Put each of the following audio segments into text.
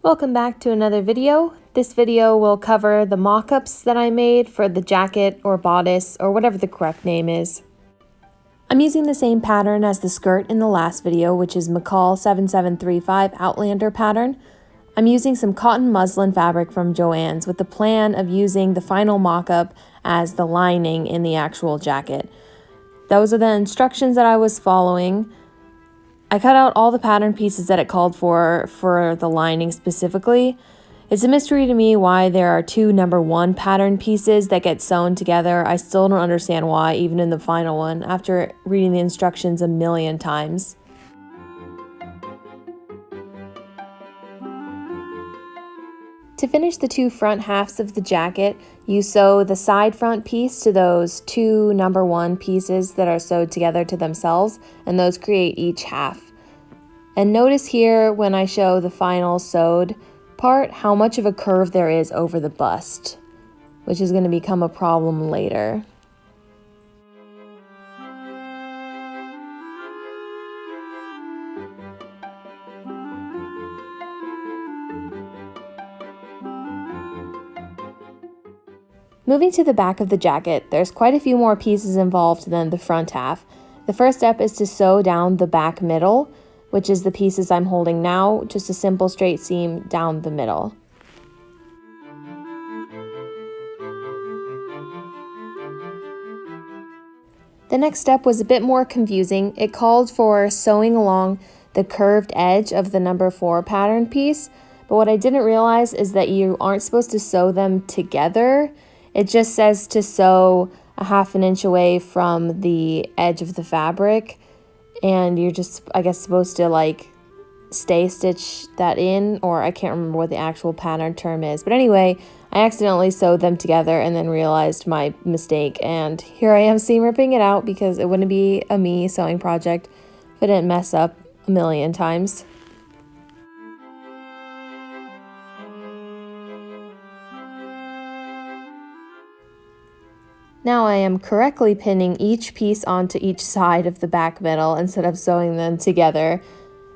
Welcome back to another video. This video will cover the mock-ups that I made for the jacket or bodice or whatever the correct name is. I'm using the same pattern as the skirt in the last video, which is McCall 7735 Outlander pattern. I'm using some cotton muslin fabric from Joanns with the plan of using the final mock-up as the lining in the actual jacket. Those are the instructions that I was following. I cut out all the pattern pieces that it called for the lining specifically. It's a mystery to me why there are two number 1 pattern pieces that get sewn together. I still don't understand why, even in the final one, after reading the instructions a million times. To finish the two front halves of the jacket, you sew the side front piece to those two number 1 pieces that are sewed together to themselves, and those create each half. And notice here when I show the final sewed part how much of a curve there is over the bust, which is going to become a problem later. Moving to the back of the jacket, there's quite a few more pieces involved than the front half. The first step is to sew down the back middle, which is the pieces I'm holding now, just a simple straight seam down the middle. The next step was a bit more confusing. It called for sewing along the curved edge of the number 4 pattern piece, but what I didn't realize is that you aren't supposed to sew them together. It just says to sew a ½ inch away from the edge of the fabric, and you're just, I guess, supposed to like stay stitch that in, or I can't remember what the actual pattern term is. But anyway, I accidentally sewed them together and then realized my mistake, and here I am seam ripping it out because it wouldn't be a me sewing project if I didn't mess up a million times. Now I am correctly pinning each piece onto each side of the back middle instead of sewing them together.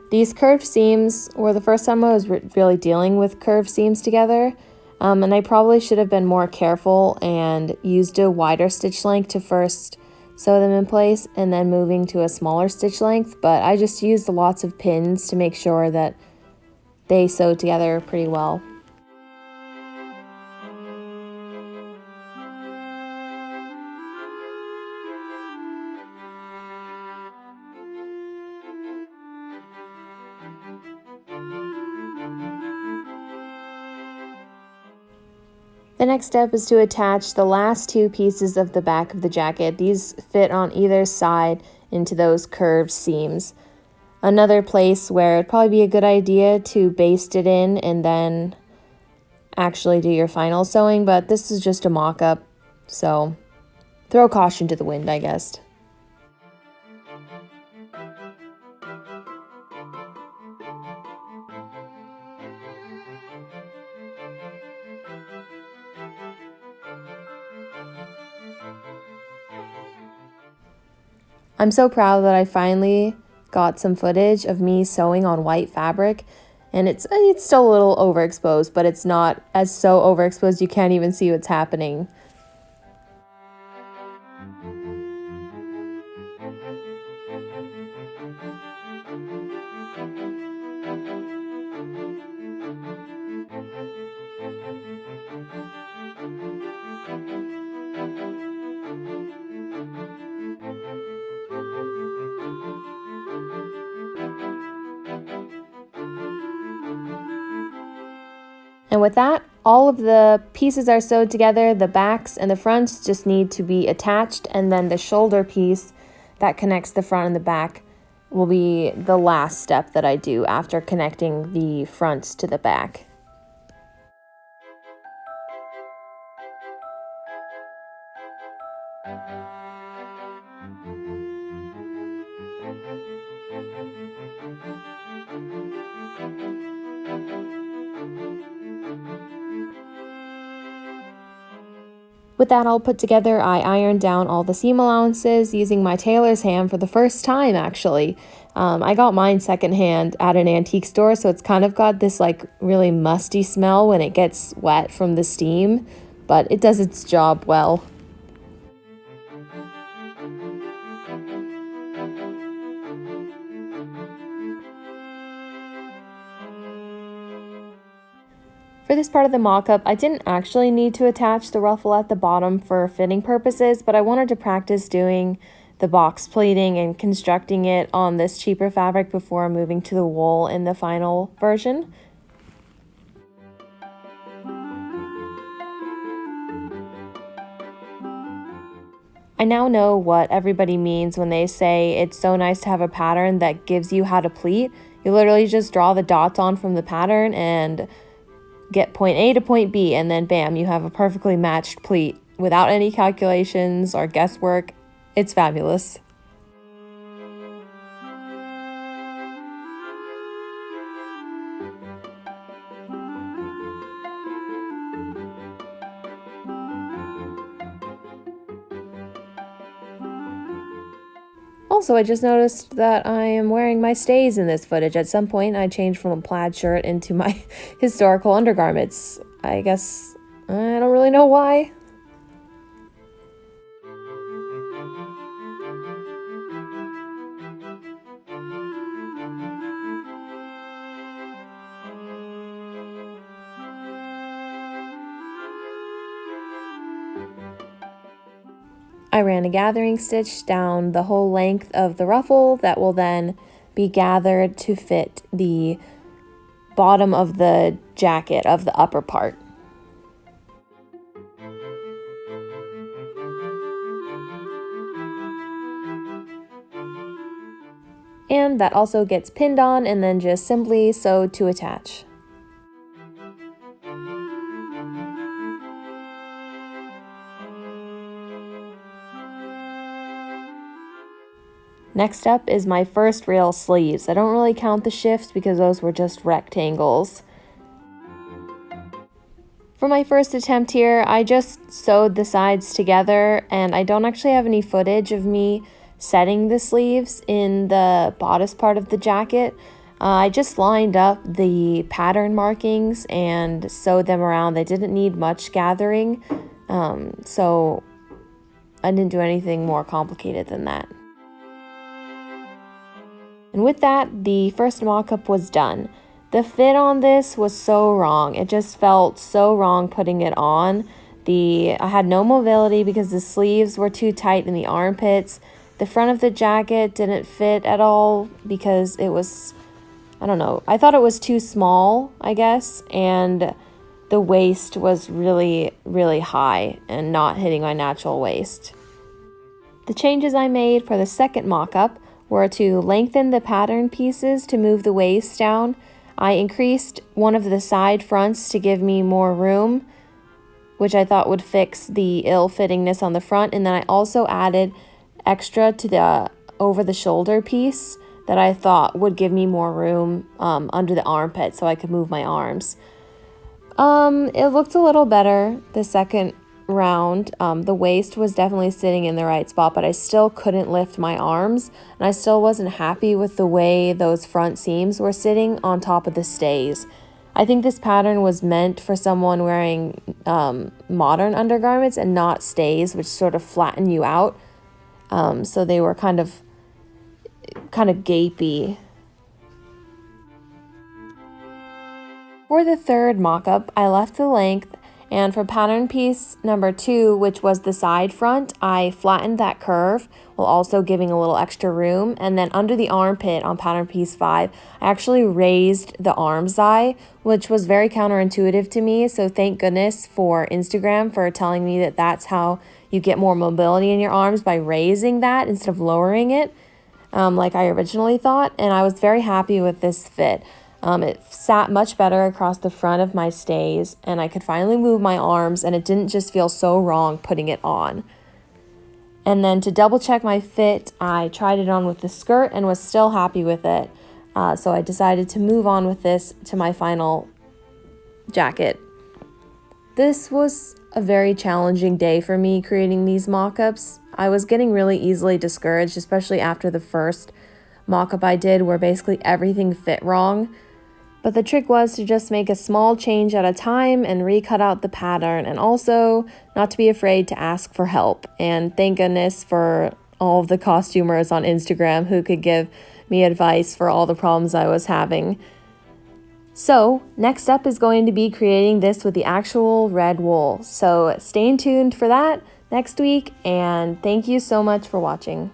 These curved seams were the first time I was really dealing with curved seams together, and I probably should have been more careful and used a wider stitch length to first sew them in place and then moving to a smaller stitch length, but I just used lots of pins to make sure that they sewed together pretty well. The next step is to attach the last 2 pieces of the back of the jacket. These fit on either side into those curved seams. Another place where it'd probably be a good idea to baste it in and then actually do your final sewing, but this is just a mock-up, so throw caution to the wind, I guess. I'm so proud that I finally got some footage of me sewing on white fabric, and it's still a little overexposed, but it's not as so overexposed you can't even see what's happening. And with that, all of the pieces are sewed together. The backs and the fronts just need to be attached, and then the shoulder piece that connects the front and the back will be the last step that I do after connecting the fronts to the back. With that all put together, I ironed down all the seam allowances using my tailor's ham for the first time, actually. I got mine secondhand at an antique store, so it's kind of got this like really musty smell when it gets wet from the steam, but it does its job well. For this part of the mock-up, I didn't actually need to attach the ruffle at the bottom for fitting purposes, but I wanted to practice doing the box pleating and constructing it on this cheaper fabric before moving to the wool in the final version. I now know what everybody means when they say it's so nice to have a pattern that gives you how to pleat. You literally just draw the dots on from the pattern and get point A to point B, and then bam, you have a perfectly matched pleat without any calculations or guesswork. It's fabulous. Also, I just noticed that I am wearing my stays in this footage. At some point, I changed from a plaid shirt into my historical undergarments. I guess I don't really know why. I ran a gathering stitch down the whole length of the ruffle that will then be gathered to fit the bottom of the jacket of the upper part. And that also gets pinned on and then just simply sewed to attach. Next up is my first real sleeves. I don't really count the shifts because those were just rectangles. For my first attempt here, I just sewed the sides together, and I don't actually have any footage of me setting the sleeves in the bodice part of the jacket. I just lined up the pattern markings and sewed them around. They didn't need much gathering, so I didn't do anything more complicated than that. And with that, the first mock-up was done. The fit on this was so wrong. It just felt so wrong putting it on. I had no mobility because the sleeves were too tight in the armpits. The front of the jacket didn't fit at all because it was, I don't know, I thought it was too small, I guess, and the waist was really, really high and not hitting my natural waist. The changes I made for the second mock-up were to lengthen the pattern pieces to move the waist down. I increased one of the side fronts to give me more room, which I thought would fix the ill-fittingness on the front, and then I also added extra to the over-the-shoulder piece that I thought would give me more room under the armpit so I could move my arms. It looked a little better the second round. The waist was definitely sitting in the right spot, but I still couldn't lift my arms, and I still wasn't happy with the way those front seams were sitting on top of the stays. I think this pattern was meant for someone wearing modern undergarments and not stays, which sort of flatten you out. So they were kind of gapy. For the third mock-up, I left the length, and for pattern piece number 2, which was the side front, I flattened that curve while also giving a little extra room. And then under the armpit on pattern piece 5, I actually raised the armscye, which was very counterintuitive to me. So thank goodness for Instagram for telling me that that's how you get more mobility in your arms, by raising that instead of lowering it, like I originally thought. And I was very happy with this fit. It sat much better across the front of my stays, and I could finally move my arms, and it didn't just feel so wrong putting it on. And then to double check my fit, I tried it on with the skirt and was still happy with it. So I decided to move on with this to my final jacket. This was a very challenging day for me creating these mock-ups. I was getting really easily discouraged, especially after the first mock-up I did where basically everything fit wrong. But the trick was to just make a small change at a time and recut out the pattern, and also not to be afraid to ask for help. And thank goodness for all of the costumers on Instagram who could give me advice for all the problems I was having. So next up is going to be creating this with the actual red wool. So stay tuned for that next week, and thank you so much for watching.